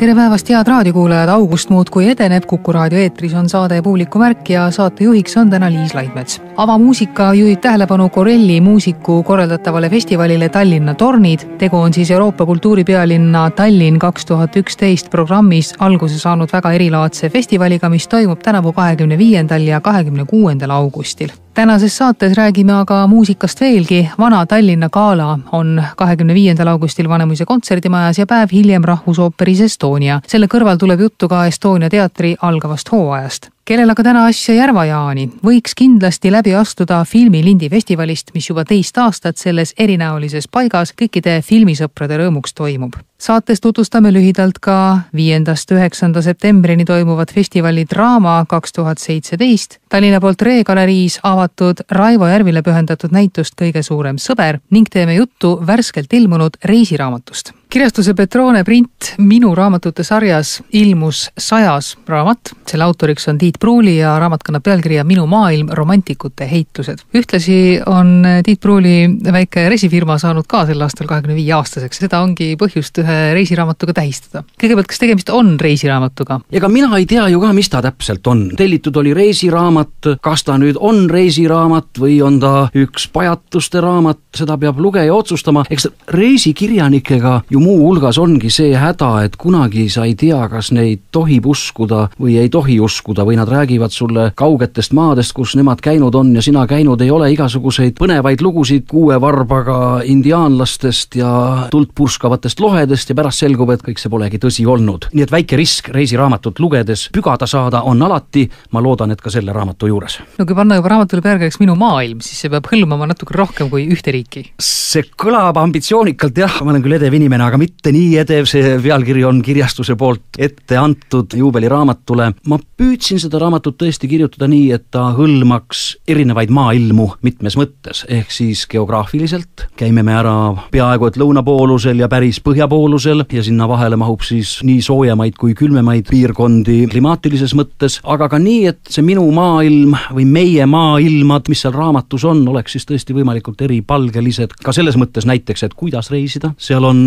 Tere päevast, head raadiokuulajad, august muudkui edeneb, Kuku raadio eetris on saade Publiku märk ja saatejuhiks on täna Liis Laidmets. Avamuusika juhib tähelepanu Corelli muusiku korraldatavale festivalile Tallinna tornid. Tegu on siis Euroopa kultuuripealinna Tallinn 2011 programmis alguse saanud väga erilaadse festivaliga, mis toimub tänavu 25. ja 26. augustil. Tänases saates räägime aga muusikast veelgi. Vana Tallinna Gala on 25. augustil Vanemuise kontserdimajas ja päev hiljem Rahvusooperis Estonia. Selle kõrval tuleb juttu ka Estonia teatri algavast hooajast. Kellel aga täna asja Järva-Jaani võiks kindlasti läbi astuda filmilindi festivalist, mis juba 2 aastat selles erinäolises paigas kõikide filmisõprade rõõmuks toimub. Saates tutvustame lühidalt ka 5.–9. septembrini toimuvat festivali Draama 2017, Tallinna Portree galeriis avatud Raivo Järvile pühendatud näitust Kõige suurem sõber ning teeme juttu värskelt ilmunud reisiraamatust. Kirjastuse Petrone print Minu raamatute sarjas ilmus 100. raamat. Selle autoriks on Tiit Pruuli ja raamat kannab pealkirja Minu maailm, romantikute heitlused. Ühtlasi on Tiit Pruuli väike reisifirma saanud ka sel aastal 25-aastaseks. Seda ongi põhjust ühe reisiraamatuga tähistada. Kõigepealt, kas tegemist on reisiraamatuga? Ega mina ei tea ju ka, mis ta täpselt on. Tellitud oli reisiraamat, kas ta nüüd on reisiraamat või on ta üks pajatuste raamat, seda peab lugeja otsustama. Eks reisikirjanikega ju muu hulgas ongi see häda, et kunagi sa ei tea, kas neid tohib uskuda või ei tohi uskuda või nad räägivad sulle kaugetest maadest, kus nemad käinud on ja sina käinud ei ole, igasuguseid põnevaid lugusid 6 varbaga indiaanlastest ja tuld purskavatest lohedest ja pärast selgub, et kõik see polegi tõsi olnud. Nii et väike risk reisiraamatut lugedes pügada saada on alati, ma loodan, et ka selle raamatu juures. No kui panna juba raamatule pealkirjaks Minu maailm, siis see peab hõlmama natuke rohkem kui ühte riiki. See kõlab ambitsioonikalt, jah, ma olen küll edev inimene, aga mitte nii edev, see pealkiri on kirjastuse poolt ette antud juubeliraamatule. Ma püüdsin seda raamatut tõesti kirjutada nii, et ta hõlmaks erinevaid maailmu mitmes mõttes, ehk siis geograafiliselt. Käime me ära peaaegu et lõunapoolusel ja päris põhjapoolusel ja sinna vahele mahub siis nii soojemaid kui külmemaid piirkondi klimaatilises mõttes, aga ka nii, et see minu maailm või meie maailmad, mis seal raamatus on, oleks siis tõesti võimalikult eripalgelised. Ka selles mõttes näiteks, et kuidas reisida. Seal on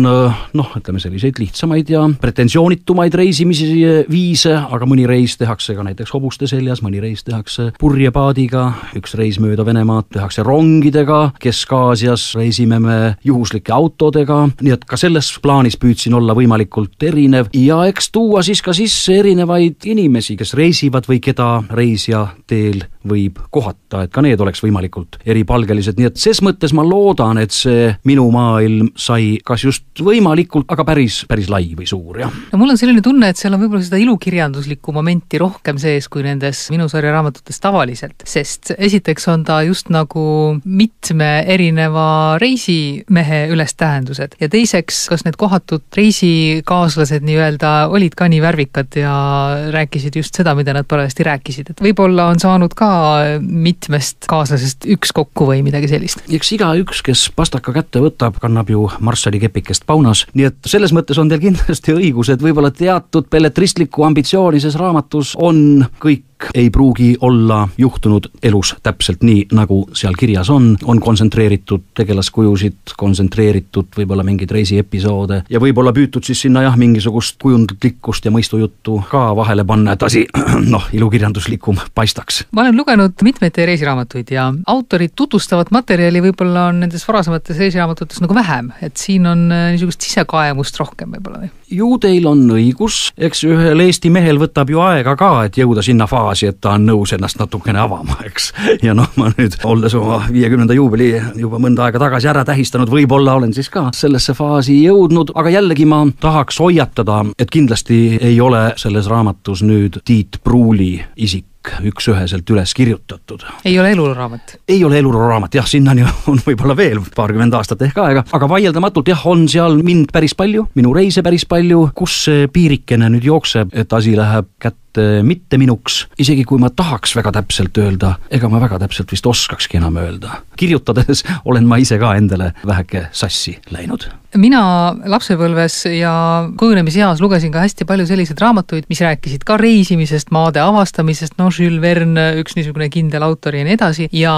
ütleme selliseid lihtsamaid ja pretensioonitumaid reisimisi viise, aga mõni reis tehakse ka näiteks hobuste seljas, mõni reis tehakse purjepaadiga, üks reis mööda Venemaad tehakse rongidega, Kesk-Aasias reisime me juhuslike autodega, nii et ka selles plaanis püüdsin olla võimalikult erinev ja eks tuua siis ka sisse erinevaid inimesi, kes reisivad või keda reisija teel võib kohata, et ka need oleks võimalikult eripalgelised, nii et ses mõttes ma loodan, et see minu maailm sai kas just võimalikult, aga päris lai või suur, jah. No mul on selline tunne, et seal on võib-olla seda ilukirjanduslikku momenti rohkem sees kui nendes minu sarja raamatutes tavaliselt, sest esiteks on ta just nagu mitme erineva reisimehe ülestähendused ja teiseks, kas need kohatud reisikaaslased nii-öelda olid ka nii värvikad ja rääkisid just seda, mida nad parajasti rääkisid, et võib-olla on saanud ka mitmest kaaslasest üks kokku või midagi sellist. Eks igaüks, kes pastaka kätte võtab, kannab ju marssali kepikest paunas, nii et selles mõttes on teil kindlasti õigus, et võib-olla teatud belletristliku ambitsiooni ses raamatus on, kõik ei pruugi olla juhtunud elus täpselt nii, nagu seal kirjas on kontsentreeritud tegelaskujusid, kontsentreeritud võib-olla mingeid reisiepisoode ja võib-olla püütud siis sinna mingisugust kujundlikkust ja mõistujuttu ka vahele panna, et asi ilukirjanduslikum paistaks. Ma olen lugenud mitmeid reisiraamatuid ja autorid tutvustavat materjali võib-olla on nendes varasemates reisiraamatutes nagu vähem, et siin on niisugust sisekaemust rohkem võib-olla või? Ju teil on õigus, eks ühel Eesti mehel võtab ju aega ka, et jõuda sinna faasi, et ta on nõus ennast natukene avama, eks. Ja ma nüüd, olles oma 50. juubeli juba mõnda aega tagasi ära tähistanud, võib-olla olen siis ka sellesse faasi jõudnud, aga jällegi ma tahaks hoiatada, et kindlasti ei ole selles raamatus nüüd Tiit Pruuli isik üks-üheselt üles kirjutatud. Ei ole eluraamat? Ei ole eluraamat, jah, sinnani on võib-olla veel 20 aastat ehk aega, aga vaieldamatult jah, on seal mind päris palju, minu reise päris palju, kus see piirikene nüüd jookseb, et asi läheb kätte mitte minuks, isegi kui ma tahaks väga täpselt öelda, ega ma väga täpselt vist oskakski enam öelda. Kirjutades olen ma ise ka endale väheke sassi läinud. Mina lapsepõlves ja kujunemiseas lugesin ka hästi palju selliseid raamatuid, mis rääkisid ka reisimisest, maade avastamisest, Jules Verne, üks niisugune kindel autor ja nii edasi, ja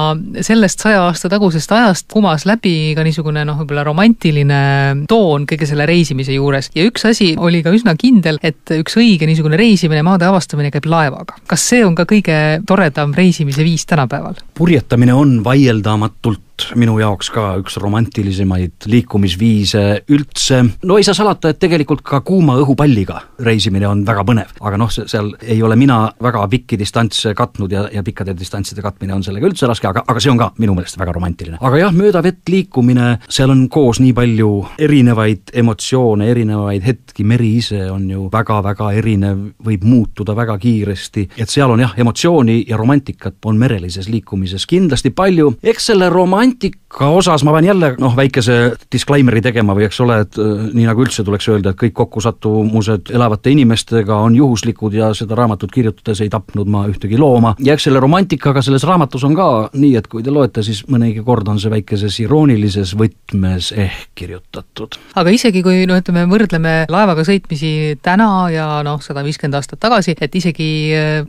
sellest 100 aasta tagusest ajast kumas läbi ka niisugune võib-olla romantiline toon kõige selle reisimise juures. Ja üks asi oli ka üsna kindel, et üks õige niisugune reisimine, maade avastamine käib laevaga. Kas see on ka kõige toredam reisimise viis tänapäeval? Purjetamine on vaieldamatult minu jaoks ka üks romantilisemaid liikumisviise üldse. No ei saa salata, et tegelikult ka kuuma õhupalliga reisimine on väga põnev, aga seal ei ole mina väga pikki distantse katnud ja pikkade distantside katmine on sellega üldse raske, aga see on ka minu meelest väga romantiline. Aga jah, mööda vett liikumine, seal on koos nii palju erinevaid emotsioone, erinevaid hetki, meri ise on ju väga-väga erinev, võib muutuda väga kiiresti, et seal on jah, emotsiooni ja romantikat on merelises liikumises kindlasti palju. Eks selle romantika osas ma pean jälle väikese disclaimeri tegema või eks ole, et nii nagu üldse tuleks öelda, et kõik kokkusattumused elavate inimestega on juhuslikud ja seda raamatut kirjutades ei tapnud ma ühtegi looma. Ja eks selle romantikaga selles raamatus on ka nii, et kui te loete, siis mõnegi kord on see väikeses iroonilises võtmes kirjutatud. Aga isegi kui võrdleme laevaga sõitmisi täna ja 150 aastat tagasi, et isegi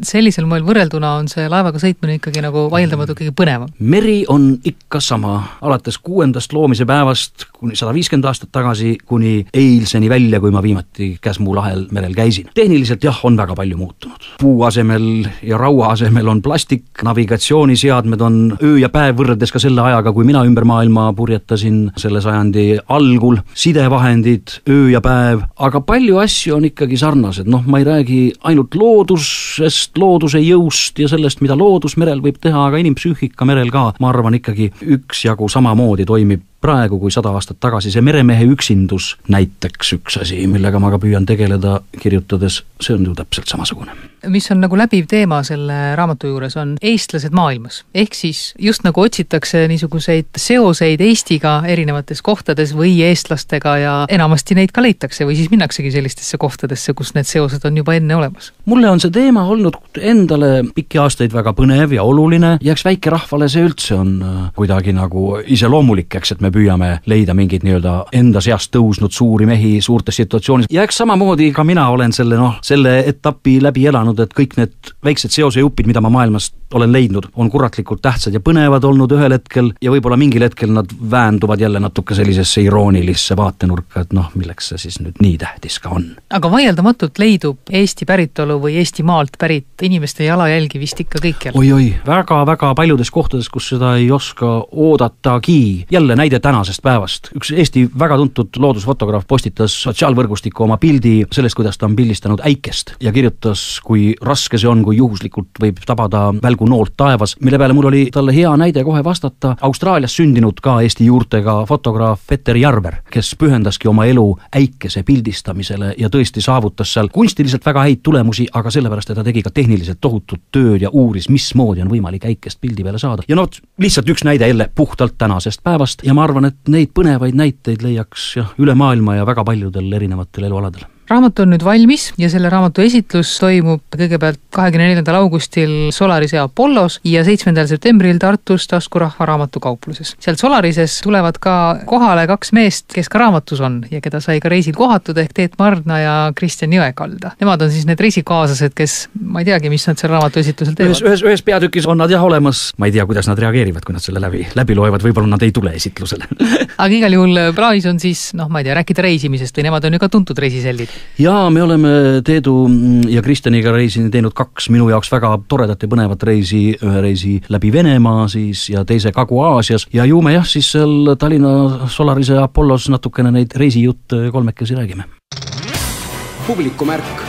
sellisel moel võrrelduna on see laevaga sõitmine ikkagi nagu vaieldamatu kõige põnevam. Meri on ikka sama, alates 6. loomise päevast kuni 150 aastat tagasi kuni eilseni välja, kui ma viimati Käsmu lahel merel käisin. Tehniliselt jah, on väga palju muutunud. Puu asemel ja raua asemel on plastik, navigatsiooniseadmed on öö ja päev võrreldes ka selle ajaga, kui mina ümber maailma purjetasin selle sajandi algul, sidevahendid, öö ja päev, aga palju asju on ikkagi sarnased. Ma ei räägi ainult loodusest, looduse jõust ja sellest, mida loodus merel võib teha, aga inimpsüühika merel ka, ma arvan ikkagi üksjagu samamoodi toimib praegu kui 100 aastat tagasi. See meremehe üksindus näiteks üks asi, millega ma ka püüan tegeleda kirjutades, see on ju täpselt samasugune. Mis on nagu läbiv teema selle raamatu juures on eestlased maailmas. Ehk siis just nagu otsitakse niisuguseid seoseid Eestiga erinevates kohtades või eestlastega ja enamasti neid ka leitakse või siis minnaksegi sellistesse kohtadesse, kus need seosed on juba enne olemas. Mulle on see teema olnud endale pikki aastaid väga põnev ja oluline ja eks väikerahvale see üldse on kuidagi nagu iseloomulik, eks, et me püüame leida mingeid enda seast tõusnud suuri mehi suurtes situatsioonides. Ja eks samamoodi ka mina olen selle etapi läbi elanud, et kõik need väiksed seosejupid, mida ma maailmast olen leidnud, on kuratlikult tähtsad ja põnevad olnud ühel hetkel ja võib-olla mingil hetkel nad väänduvad jälle natuke sellisesse iroonilisse vaatenurka, et milleks see siis nüüd nii tähtis ka on. Aga vaieldamatult leidub Eesti päritolu või Eesti maalt pärit inimeste jalajälgi vist ikka kõikjal. Oi, väga-väga paljudes kohtades, kus seda ei oska oodatagi. Jälle näide tänasest päevast. Üks Eesti väga tuntud loodusfotograaf postitas sotsiaalvõrgustikku oma pildi sellest, kuidas ta on pildistanud äikest ja kirjutas, kui raske see on, kui juhuslikult võib tabada välgu noolt taevas, mille peale mul oli talle hea näide kohe vastata. Austraalias sündinud ka Eesti juurtega fotograaf Peter Jarver, kes pühendaski oma elu äikese pildistamisele ja tõesti saavutas seal kunstiliselt väga häid tulemusi, aga sellepärast, et ta tegi ka tehniliselt tohutut tööd ja uuris, mismoodi on võimalik äikest pildi peale saada. Ja lihtsalt üks näide jälle puhtalt tänasest päevast ja ma arvan, et neid põnevaid näiteid leiaks üle maailma ja väga paljudel erinevatel elualadel. Raamat on nüüd valmis ja selle raamatu esitlus toimub kõigepealt 24. augustil Solarise Apollos ja 7. septembril Tartus Taskurahva raamatukaupluses. Sealt Solarises tulevad ka kohale 2 meest, kes ka raamatus on ja keda sai ka reisil kohatud ehk Teet Marna ja Kristjan Jõekalda. Nemad on siis need reisikaaslased, kes ma ei teagi, mis nad selle raamatu esitlusel teevad. Ühes peatükis on nad jah olemas. Ma ei tea, kuidas nad reageerivad, kui nad selle läbi loevad, võib-olla nad ei tule esitlusele. Aga igal juhul plaanis on siis, ma ei tea, rääkida reisimisest või nemad on ju ka tuntud reisisellid. Ja me oleme Teedu ja Kristjaniga teinud 2 minu jaoks väga toredat ja põnevat reisi, ühe reisi läbi Venemaa siis ja teise Kagu-Aasias ja ju me siis seal Tallinna Solarise Apollos natukene neid reisijutte 3 räägime. Publikumärk.